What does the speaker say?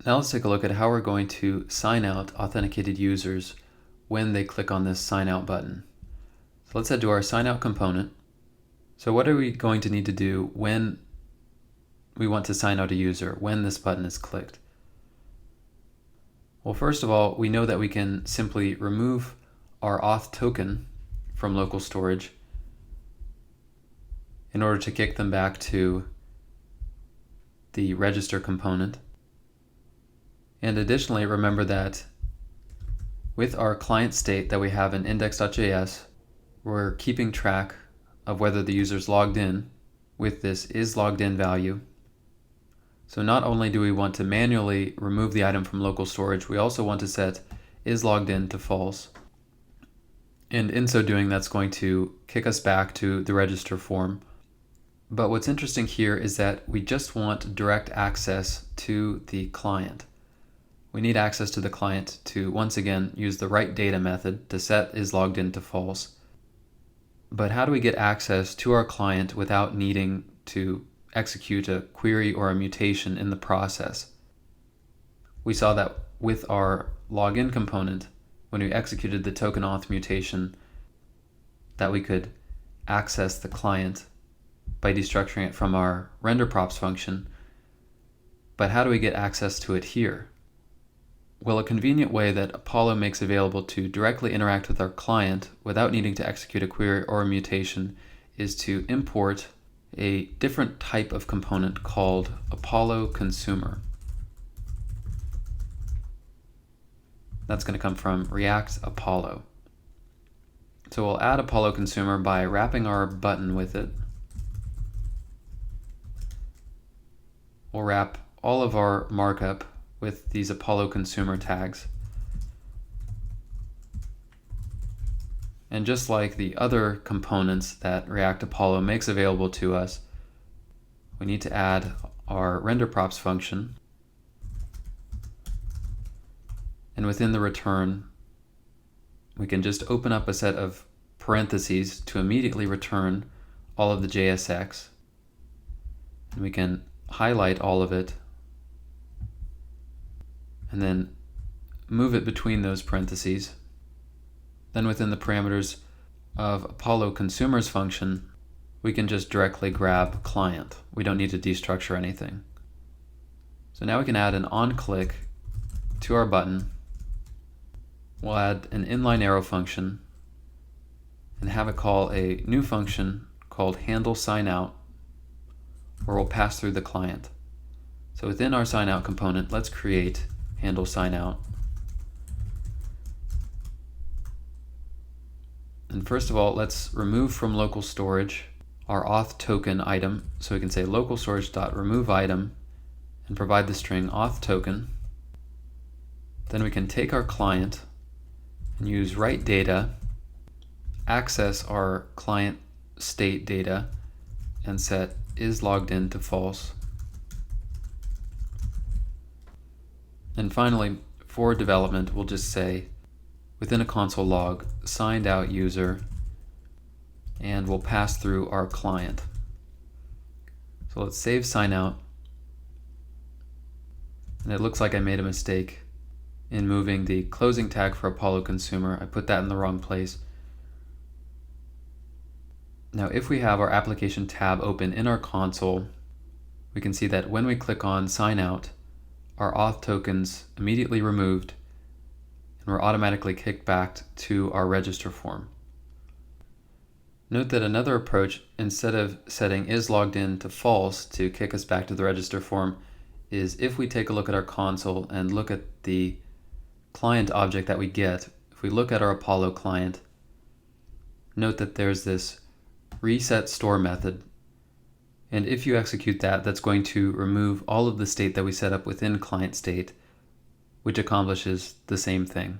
Now let's take a look at how we're going to sign out authenticated users when they click on this sign out button. So let's head to our sign out component. So what are we going to need to do when we want to sign out a user, when this button is clicked? Well, first of all, we know that we can simply remove our auth token from local storage in order to kick them back to the register component. And additionally, remember that with our client state that we have in index.js, we're keeping track of whether the user's logged in with this isLoggedIn value. So not only do we want to manually remove the item from local storage, we also want to set isLoggedIn to false. And in so doing, that's going to kick us back to the register form. But what's interesting here is that we just want direct access to the client. We need access to the client to, once again, use the write data method to set isLoggedIn to false. But how do we get access to our client without needing to execute a query or a mutation in the process? We saw that with our login component, when we executed the token auth mutation, that we could access the client by destructuring it from our render props function. But how do we get access to it here? Well, a convenient way that Apollo makes available to directly interact with our client without needing to execute a query or a mutation is to import a different type of component called Apollo Consumer. That's going to come from React Apollo. So we'll add Apollo Consumer by wrapping our button with it. We'll wrap all of our markup with these Apollo Consumer tags. And just like the other components that React Apollo makes available to us, we need to add our render props function. And within the return, we can just open up a set of parentheses to immediately return all of the JSX. And we can highlight all of it and then move it between those parentheses. Then within the parameters of Apollo Consumer's function, we can just directly grab client. We don't need to destructure anything. So now we can add an onClick to our button. We'll add an inline arrow function and have it call a new function called handleSignOut, where we'll pass through the client. So within our signout component, let's create handleSignOut. And first of all, let's remove from local storage our auth token item. So we can say local storage.remove item and provide the string auth token. Then we can take our client and use write data, access our client state data, and set isLoggedIn to false. And finally, for development, we'll just say within a console log, signed out user, and we'll pass through our client. So let's save sign out. And it looks like I made a mistake in moving the closing tag for Apollo Consumer. I put that in the wrong place. Now, if we have our application tab open in our console, we can see that when we click on sign out, our auth token's immediately removed and we're automatically kicked back to our register form. Note that another approach, instead of setting isLoggedIn to false to kick us back to the register form, is if we take a look at our console and look at the client object that we get. If we look at our Apollo client, note that there's this reset store method. And if you execute that, that's going to remove all of the state that we set up within client state, which accomplishes the same thing.